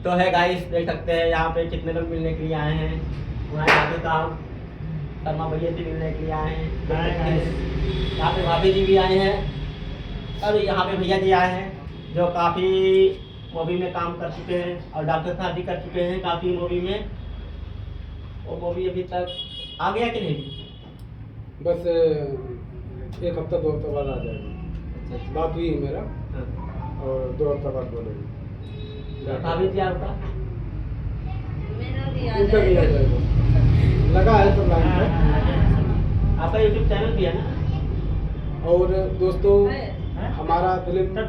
तो है गाइस, देख सकते हैं यहाँ पे कितने लोग मिलने के लिए आए हैं। हमारे दादू साहब शर्मा भैया जी मिलने के लिए आए हैं। यहाँ पे भाभी जी भी आए हैं और यहाँ पे भैया जी आए हैं जो काफ़ी मूवी में काम कर चुके हैं और डॉक्टर साहब भी कर चुके हैं काफ़ी मूवी में। वो मूवी अभी तक आ गया कि नहीं? बस 1 हफ्ता 2 हफ्ता बाद आ जाएगा। बात हुई है मेरा और 2 हफ्ता बाद बोलेंगे। भाभी जी आपका उनका भी आ जाएगा, लगा है तो लाइन पर। आपका यूट्यूब चैनल भी है ना? और दोस्तों हमारा फिल्म मेरा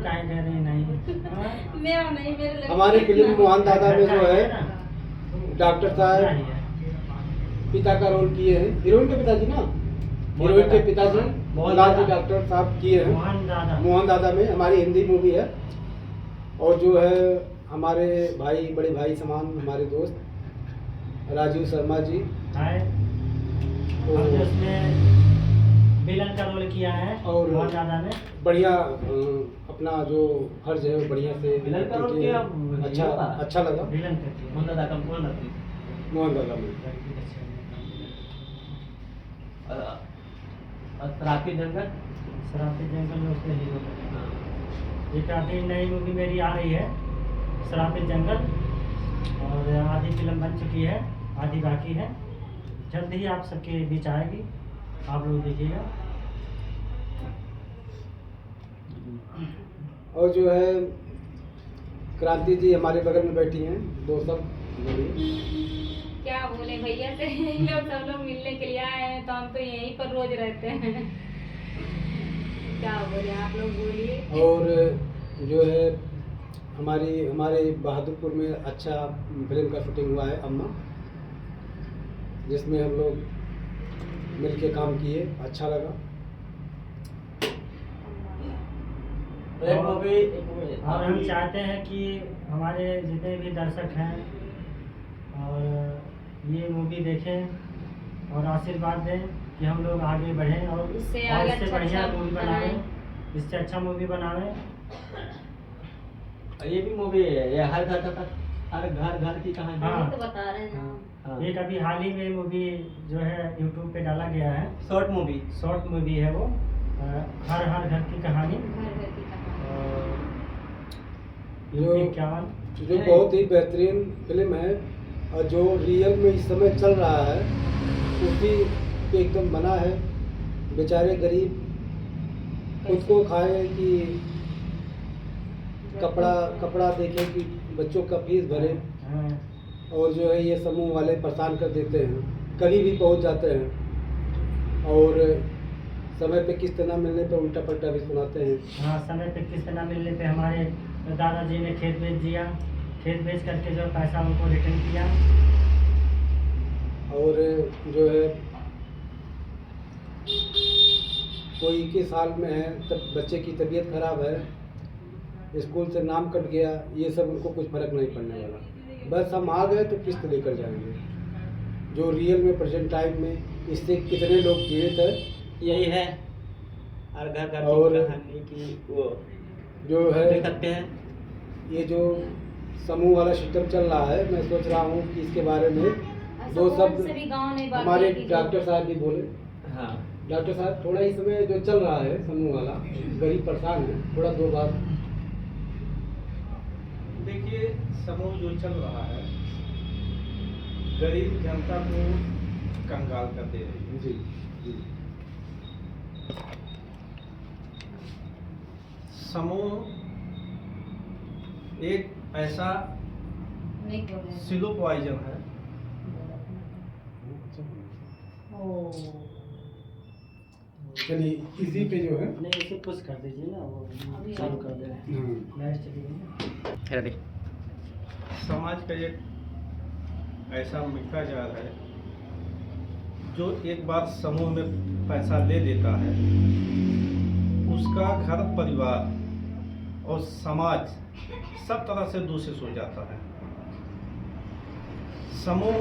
नहीं, मेरे हमारी फिल्म मोहन दादा में जो है डॉक्टर साहब पिता का रोल किए हैं। हीरोइन के पिताजी ना, हीरोइन के पिताजी मोहनलाल जी डॉक्टर साहब किए हैं मोहन दादा में। हमारी हिंदी मूवी है। और जो है हमारे भाई, बड़े भाई समान हमारे दोस्त राजीव शर्मा जी हमने उसमें विलन का रोल किया है और मोहन दादा में। बढ़िया अपना जो फर्ज है वो बढ़िया से विलन का रोल किया, अच्छा लगा विलन का किया। मोहन दादा का मोहन दादा में। शराबी जंगल, शराबी जंगल में उसने हीरो बना। ये काफ़ी नई मूवी मेरी आ रही है, शराबी जंगल, और आधी फिल्म बन चुकी है, आधी बाकी है। जल्द ही आप सबके बीच आएगी, आप लोग देखिएगा। और जो है क्रांति जी हमारे बगल में बैठी हैं, दोस्तों क्या बोले भैया से, इन लोग सब लोग मिलने के लिए आए हैं तो हम तो यहीं पर रोज रहते हैं। क्या बोले आप लोग, बोलिए। और जो है हमारे बहादुरपुर में अच्छा फिल्म का शूटिंग हुआ है अम्मा, जिसमें हम लोग मिल के काम किए, अच्छा लगा। और हम चाहते हैं कि हमारे जितने भी दर्शक हैं और ये मूवी देखें और आशीर्वाद दें कि हम लोग आगे बढ़ें और इससे बढ़िया मूवी बनाएं, इससे अच्छा मूवी बनाएं। ये भी मूवी है, ये हर घर की कहानी। हाँ। तो बता रहे हैं ना। हाँ। एक अभी हाल ही में मूवी जो है यूट्यूब पे डाला गया है, शॉर्ट मूवी है वो, हर घर की कहानी। घर घर की कहानी। जो बहुत ही बेहतरीन फिल्म है और जो रियल में इस समय चल रहा है उसी पे एकदम बना है। बेचारे गरीब खुद को खाए कि कपड़ा देखे कि बच्चों का फीस भरे, और जो है ये समूह वाले परेशान कर देते हैं, कभी भी पहुंच जाते हैं और समय पे किस्त न मिलने पे उल्टा पलटा भी सुनाते हैं। हाँ, समय पे किस्त न मिलने पे हमारे दादाजी ने खेत बेच दिया, खेत बेच करके जो पैसा उनको रिटर्न किया। और जो है कोई 21 साल में है, तब बच्चे की तबीयत खराब है, स्कूल से नाम कट गया, ये सब उनको कुछ फर्क नहीं पड़ने वाला। बस हम आ गए तो किस्त लेकर जाएंगे। जो रियल में प्रेजेंट टाइम में इससे कितने लोग पीड़ित है, यही है हर घर और की कहानी की वो जो है देख सकते हैं। ये जो समूह वाला सिस्टम चल रहा है, मैं सोच रहा हूँ कि इसके बारे में दो शब्द हमारे डॉक्टर साहब भी बोले। हाँ, डॉक्टर साहब, थोड़ा इस समय जो चल रहा है समूह वाला, गरीब परेशान है, थोड़ा 2 बात। देखिए, समूह जो चल रहा है गरीब जनता को कंगाल कर दे रही है। जी जी। समूह एक ऐसा सिलो पॉइजन है चलिए इसी पे जो है नहीं, इसे पुश कर दीजिए ना, वो चालू कर दे रहे हैं, लाइट चली गई ना। समाज का एक ऐसा मिटता जा रहा है जो एक बार समूह में पैसा ले लेता है, उसका घर परिवार और समाज सब तरह से दूषित हो जाता है। समूह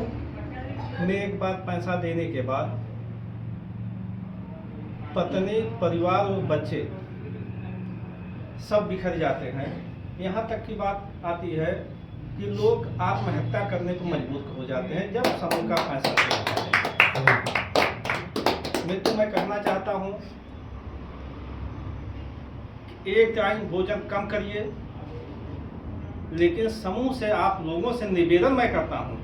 में एक बार पैसा देने के बाद पत्नी, परिवार और बच्चे सब बिखर जाते हैं। यहाँ तक की बात आती है कि लोग आत्महत्या करने को मजबूर हो जाते हैं जब समूह का पैसा चला जाता है। मित्र, मैं कहना चाहता हूँ कि एक टाइम भोजन कम करिए, लेकिन समूह से आप लोगों से निवेदन मैं करता हूँ,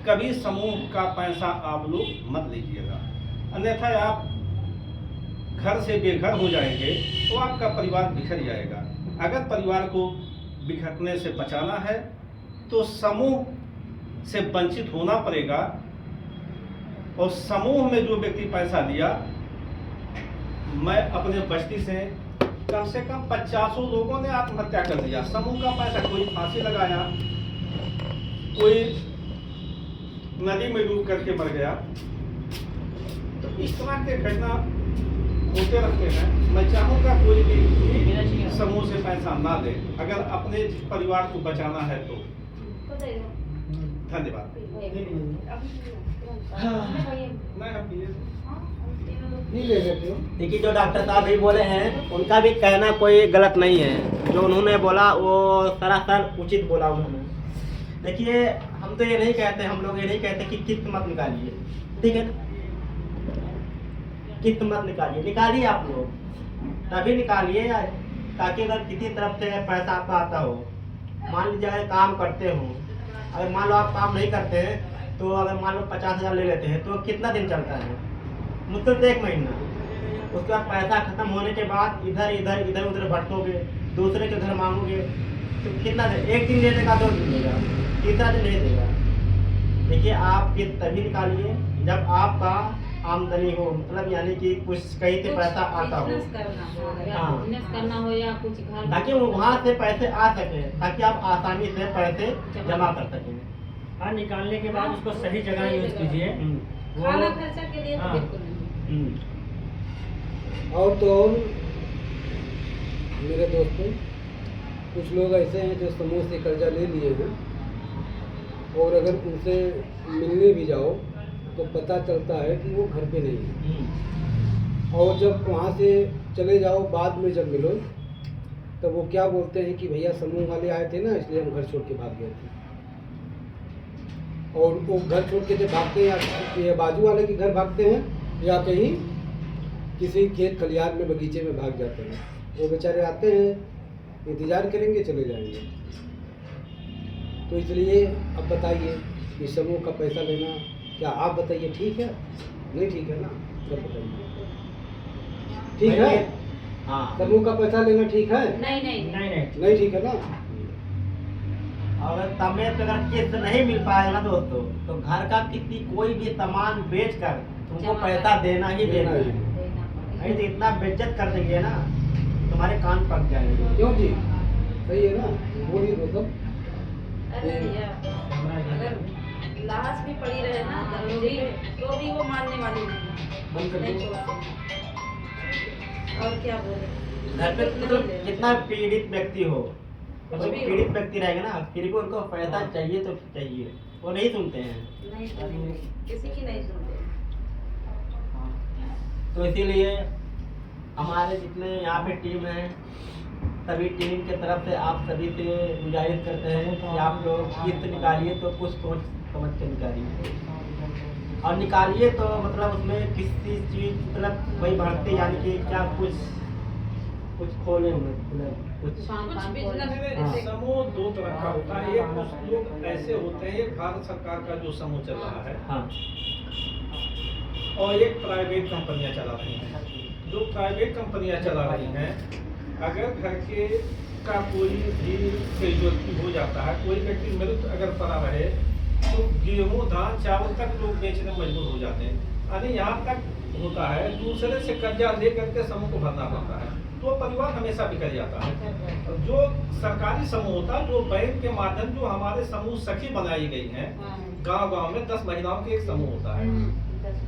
कभी समूह का पैसा आप लोग मत लीजिएगा, अन्यथा आप घर से बेघर हो जाएंगे तो आपका परिवार बिखर जाएगा। अगर परिवार को बिखरने से बचाना है तो समूह से वंचित होना पड़ेगा। और समूह में जो व्यक्ति पैसा लिया, मैं अपने बस्ती से कम 50 लोगों ने आत्महत्या कर दिया। समूह का पैसा, कोई फांसी लगाया, कोई नदी में डूब करके मर गया। तो इस तरह के घटना होते रहते हैं। मैं चाहूँगा कोई भी समूह से पैसा ना दे, अगर अपने परिवार को बचाना है तो। धन्यवाद। नहीं ले लेते हो? देखिए, जो डॉक्टर साहब भी बोले हैं उनका भी कहना कोई गलत नहीं है। जो उन्होंने बोला वो सरासर उचित बोला उन्होंने। देखिए, हम तो ये नहीं कहते, हम लोग ये नहीं कहते कि किस्त मत निकालिए, ठीक है, किस्त मत निकालिए, निकालिए आप लोग, तभी निकालिए ताकि अगर किसी तरफ से पैसा आपका आता हो, मान लीजिए अगर काम करते हो, अगर मान लो आप काम नहीं करते हैं तो अगर मान लो 50,000 ले लेते हैं तो कितना दिन चलता है? मुश्किल से 1 महीना। उसके बाद पैसा खत्म होने के बाद इधर उधर भटकोगे, दूसरे के घर मांगोगे, तो कितना दिन? 1 दिन ले देगा, 2 दिन देगा, तीसरा दिन नहीं देगा। देखिए, आप किस्त तभी निकालिए जब आपका आमदनी हो, मतलब यानी कि कुछ कहीं से पैसा आता हो, बिजनेस करना हो या कुछ घर, ताकि वहाँ से पैसे आ सके, ताकि आप आसानी से पैसे जमा कर सकें। हाँ, निकालने के बाद उसको सही जगह यूज कीजिए। खाना खर्चा के लिए तो हाँ। बिल्कुल नहीं। और तो और मेरे दोस्तों, कुछ लोग ऐसे हैं जो समूह से कर्जा ले लिए हैं, और अगर उनसे मिलने भी जाओ तो पता चलता है कि वो घर पे नहीं है। और जब वहाँ से चले जाओ, बाद में जब मिलो तो वो क्या बोलते हैं कि भैया समूह वाले आए थे ना, इसलिए हम घर छोड़ के भाग गए थे। और वो घर छोड़ के जब भागते हैं या बाजू वाले के घर भागते हैं या कहीं किसी खेत खलिहान में, बगीचे में भाग जाते हैं। वो बेचारे आते हैं, इंतज़ार करेंगे, चले जाएंगे। तो इसलिए अब बताइए कि समूह का पैसा लेना, क्या आप बताइए ठीक है? नहीं ठीक है ना? सब बताइए, ठीक है? हाँ, समूह का पैसा लेना ठीक है? नहीं नहीं नहीं ठीक है ना? अगर समय पे अगर किस्त नहीं मिल पाएगा ना दोस्तों, तो घर का किसी कोई भी सामान बेचकर तुमको जमा पैसा कर- देना ही देना है। देना पड़ेगा। नहीं तो इतना बेइज्जत कर देंगे ना, तुम्हारे कान पक जाएंगे। क्यों जी? सही है ना? बोलिए तो सब। अरे भैया, अगर लाश भी पड़ी रहे ना जरूरी, तो भी वो मानने वाली बंद कर नहीं दो। छोड़ते। और क्या बोले, घर पे मतलब कितना पीड़ित व्यक्ति हो, कुछ कोई भी हो। पीड़ित व्यक्ति रहेगा ना, फिर भी उनको पैसा चाहिए तो चाहिए, वो नहीं सुनते हैं। नहीं सुनते, किसी की नहीं सुनते। तो इसीलिए हमारे जितने यहाँ पे टीम है, सभी टीम के तरफ से आप सभी से गुजारिश करते हैं कि आप लोग किस्त निकालिए तो कुछ सोच समझ के निकालिए, और निकालिए तो मतलब उसमें किसी चीज़ मतलब वही भरते, यानी कि क्या कुछ खोले हुए, मतलब कुछ कुछ बिजनेस हाँ। ऐसे समूह 2 तरह का होता है। एक कुछ लोग ऐसे होते हैं, एक भारत सरकार का जो समूह चल रहा है, हाँ, और एक प्राइवेट कंपनियां चला रही हैं। जो प्राइवेट कंपनियां चला रही हैं, अगर घर के का कोई भी कैजुअलिटी हो जाता है, कोई व्यक्ति मृत अगर पड़ा रहे, तो गेहूं, धान, चावल तक लोग बेचने मजबूर हो जाते हैं। यानी यहाँ तक होता है दूसरे से कर्जा ले करके समूह को भरना पड़ता है, तो परिवार हमेशा बिखर जाता है। और जो सरकारी समूह होता है, जो बैंक के माध्यम, जो हमारे समूह सखी बनाई गई हैं, गांव-गांव में 10 महिलाओं के एक समूह होता है,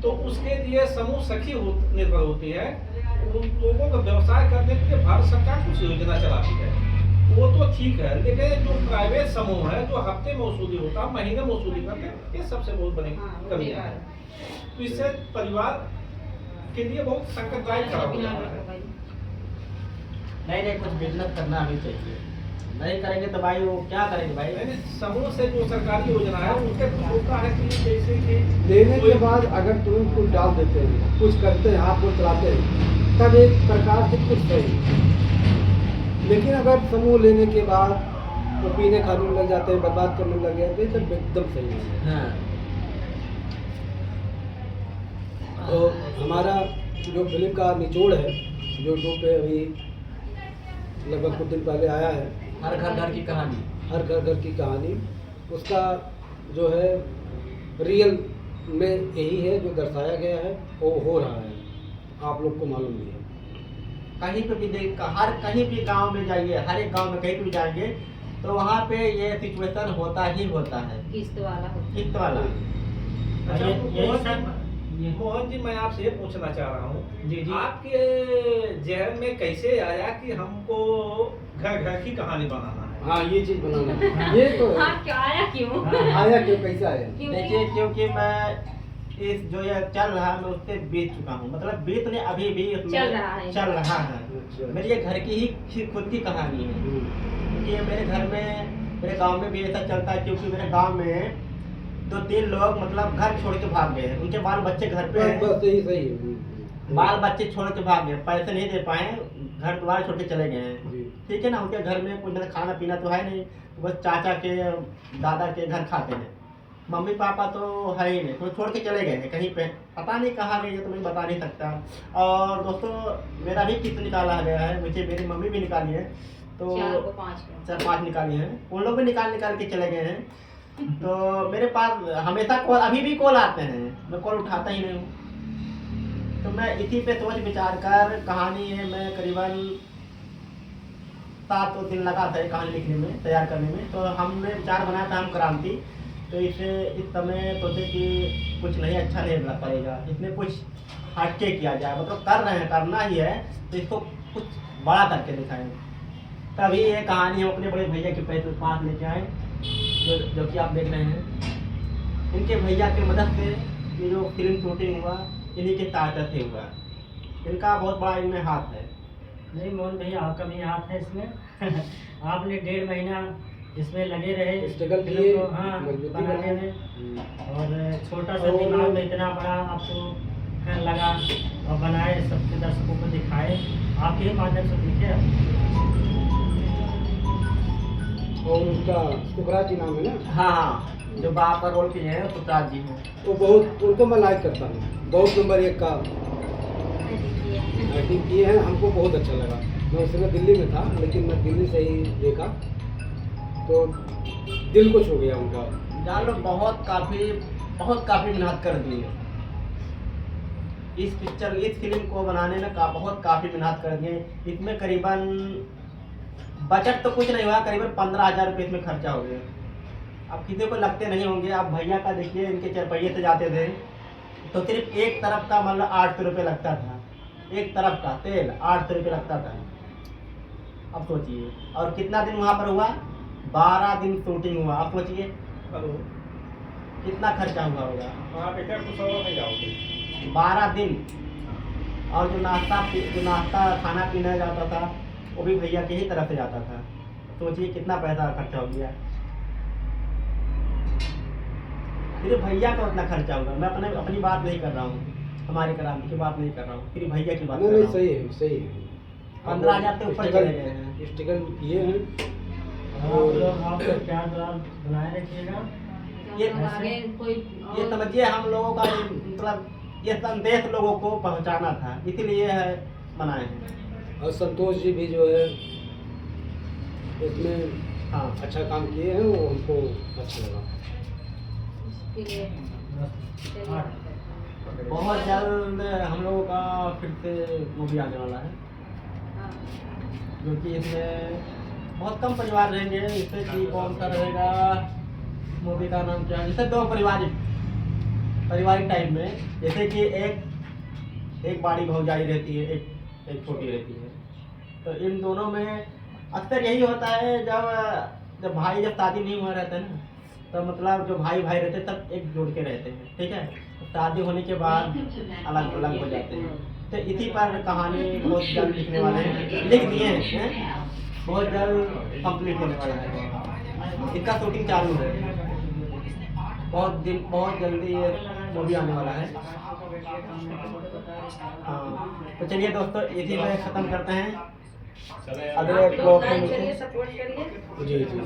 तो उसके लिए समूह सखी निर्भर होती है। उन लोगों को व्यवसाय करने के लिए भारत सरकार कुछ योजना चलाती है, वो तो ठीक है, लेकिन जो प्राइवेट समूह है, जो हफ्ते में वसूली होता है, महीने में वसूली करते हैं, ये सबसे बहुत बड़ी कमियां है। तो इससे परिवार के लिए बहुत संकटदायक खड़ा हो जाता है। नहीं नहीं, कुछ बिजनेस करना भी चाहिए। नहीं करेंगे तो भाई वो क्या करेंगे भाई। यानी समूह से जो सरकारी योजना है उनके कुछ होता है कि जैसे कि लेने के बाद अगर तुम कुछ डाल देते हैं, कुछ करते हैं, हाथ को चलाते हैं, तब एक प्रकार से कुछ सही। लेकिन अगर समूह लेने के बाद वो पीने खाने में लग जाते हैं, बर्बाद करने में लग जाते हैं, तब एकदम सही नहीं है। हाँ तो हमारा जो फिल्म का निचोड़ है, यूट्यूब पे अभी लगभग कुछ दिन पहले आया है, हर घर घर की कहानी। हर घर घर की कहानी, उसका जो है रियल में यही है जो दर्शाया गया है, वो हो रहा है, आप लोग को मालूम भी है। कहीं पे भी देख, हर कहीं भी गांव में जाइए, हर एक गांव में कहीं भी जाएंगे तो वहाँ पे ये सिचुएशन होता ही होता है, किस्त वाला होता किस्त वाला। अच्छा, यही सब मोहन जी, मैं आपसे ये पूछना चाह रहा हूँ, जी जी। आपके जहन में कैसे आया कि हमको घर घर की कहानी बनाना है? हाँ, ये चीज़ बनाना है, ये तो है। है। हाँ, क्या आया क्यों? आया क्यों, कैसा आया? देखिए, क्योंकि मैं इस जो ये चल रहा है मैं उससे बीत चुका हूँ, मतलब बीत नहीं, अभी भी उसमें चल रहा है। चल रहा है। अच्छा। मेरी ये घर की ही खुद की कहानी है, क्योंकि मेरे घर में, मेरे गांव में भी ऐसा चलता है, क्योंकि मेरे गांव में 2-3 लोग मतलब घर छोड़ के भाग गए, उनके बाल बच्चे घर पे हैं, बस यही सही है। बाल बच्चे छोड़ के भाग गए, पैसे नहीं दे पाए, घर द्वार छोड़ के चले गए हैं। जी। ठीक है ना, उनके घर में कुछ खाना पीना तो है नहीं, बस चाचा के दादा के घर खाते हैं, मम्मी पापा तो है ही नहीं, तो छोड़ के चले गए हैं कहीं पे, पता नहीं कहाँ गए, ये तो मैं बता नहीं सकता। और दोस्तों, मेरा भी किस्त निकाला गया है, मुझे मेरी मम्मी भी निकाली है, तो 4 को 5 को। 4-5 निकाली है, उन लोग भी निकाल के चले गए हैं। तो मेरे पास हमेशा कॉल, अभी भी कॉल आते हैं, मैं कॉल उठाता ही नहीं हूँ। तो मैं इसी पे सोच विचार कर, कहानी है, मैं करीबन 7 दिन लगा था ये कहानी लिखने में, तैयार करने में। तो हमने विचार बनाया था, हम क्रांति, तो इसे इस समय सोचे कि कुछ नहीं, अच्छा नहीं लग पड़ेगा, इसमें कुछ हटके किया जाए, मतलब कर रहे हैं, करना ही है, तो इसको कुछ बड़ा करके दिखाएं। तभी ये कहानी हम अपने बड़े भैया के पैसे पास लेके आए, जो कि आप देख रहे हैं। इनके भैया की मदद से ये जो फिल्म शूटिंग हुआ, इन्हीं के सहायता से हुआ, इनका बहुत बड़ा इनमें हाथ है। नहीं मोहन भैया, आपका भी हाथ है इसमें। आपने 1.5 महीना इसमें लगे रहे स्ट्रगल फिल्म किए, को, हाँ, मजबूती बनाने बनाई। में, और छोटा सा दिमाग में इतना बड़ा आपको लगा और बनाए, सबके दर्शकों को दिखाए, आपके ही माध्यम से दिखे। और उसका सुखराज जी नाम है ना, हाँ हाँ, जो बाप का रोल किए हैं सुखराज जी हैं। वो बहुत, उनको मैं लाइक करता हूँ, बहुत नंबर 1 का एक्टिंग किए हैं, हमको बहुत अच्छा लगा। मैं उस समय दिल्ली में था, लेकिन मैं दिल्ली से ही देखा तो दिल को छू गया उनका। जान लो, बहुत काफ़ी मेहनत कर दी है इस फिल्म को बनाने में, काफ़ी मेहनत कर दिए। इसमें करीबन बजट तो कुछ नहीं हुआ, करीबन 15,000 रुपये इसमें खर्चा हो गया। अब किसी को लगते नहीं होंगे, आप भैया का देखिए, इनके 4 पहिए से जाते थे, तो सिर्फ एक तरफ का मतलब 800 रुपये लगता था, एक तरफ का तेल 800 रुपये लगता था। अब सोचिए, और कितना दिन वहाँ पर हुआ, 12 दिन शूटिंग हुआ। अब सोचिए हेलो, कितना खर्चा हुआ होगा। आप एक कुछ और नहीं जाओगे? 12 दिन, और जो नाश्ता खाना पीना जाता था वो भी भैया के ही तरफ से जाता था। सोचिए कितना पैसा खर्चा हो गया। सिर्फ भैया का उतना खर्चा होगा। मैं अपनी बात नहीं कर रहा हूँ, हमारे क्रांति की बात नहीं कर रहा हूँ, सिर्फ भैया की बात कर नहीं रहा हूँ। सही है, सही है। 15,000 से ऊपर चले गए हैं। स्ट्रगल किए हैं। आप लोग आपका प्यार दुलार बनाए रखिएगा। ये आगे कोई ये समझिए, हम लोगों का मतलब ये संदेश लोगों को पहुंचाना था, इसीलिए है बनाए हैं। और संतोष जी भी जो है इसमें हाँ, अच्छा काम किए हैं, वो हमको अच्छा लगा। उसके लिए चलिए। बहुत जल्द हम लोगों का फिर से मूवी आने वाला है, हाँ। जो कि इसमें बहुत कम परिवार रहेंगे। इससे कि कौन सा रहेगा, मूवी का नाम क्या है, जैसे 2 पारिवारिक टाइप में, जैसे कि एक बड़ी भौजाई रहती है, एक छोटी रहती है। तो इन दोनों में अक्सर यही होता है, जब भाई जब शादी नहीं हुआ रहता है ना, तो मतलब जो भाई रहते हैं सब एक जुड़ के रहते हैं, ठीक है। तो शादी होने के बाद अलग अलग हो जाते हैं। तो इसी पर कहानी बहुत जल्द लिखने वाले हैं, लिख दिए हैं, बहुत जल्द कंप्लीट होने वाला है। इसका शूटिंग चालू है, बहुत जल्दी ये मूवी आने वाला है। हाँ, तो चलिए दोस्तों, इसी में ख़त्म करते हैं, अगले ब्लॉग में लाइक मिलते करिए, हैं। सपोर्ट करिए। जी जी।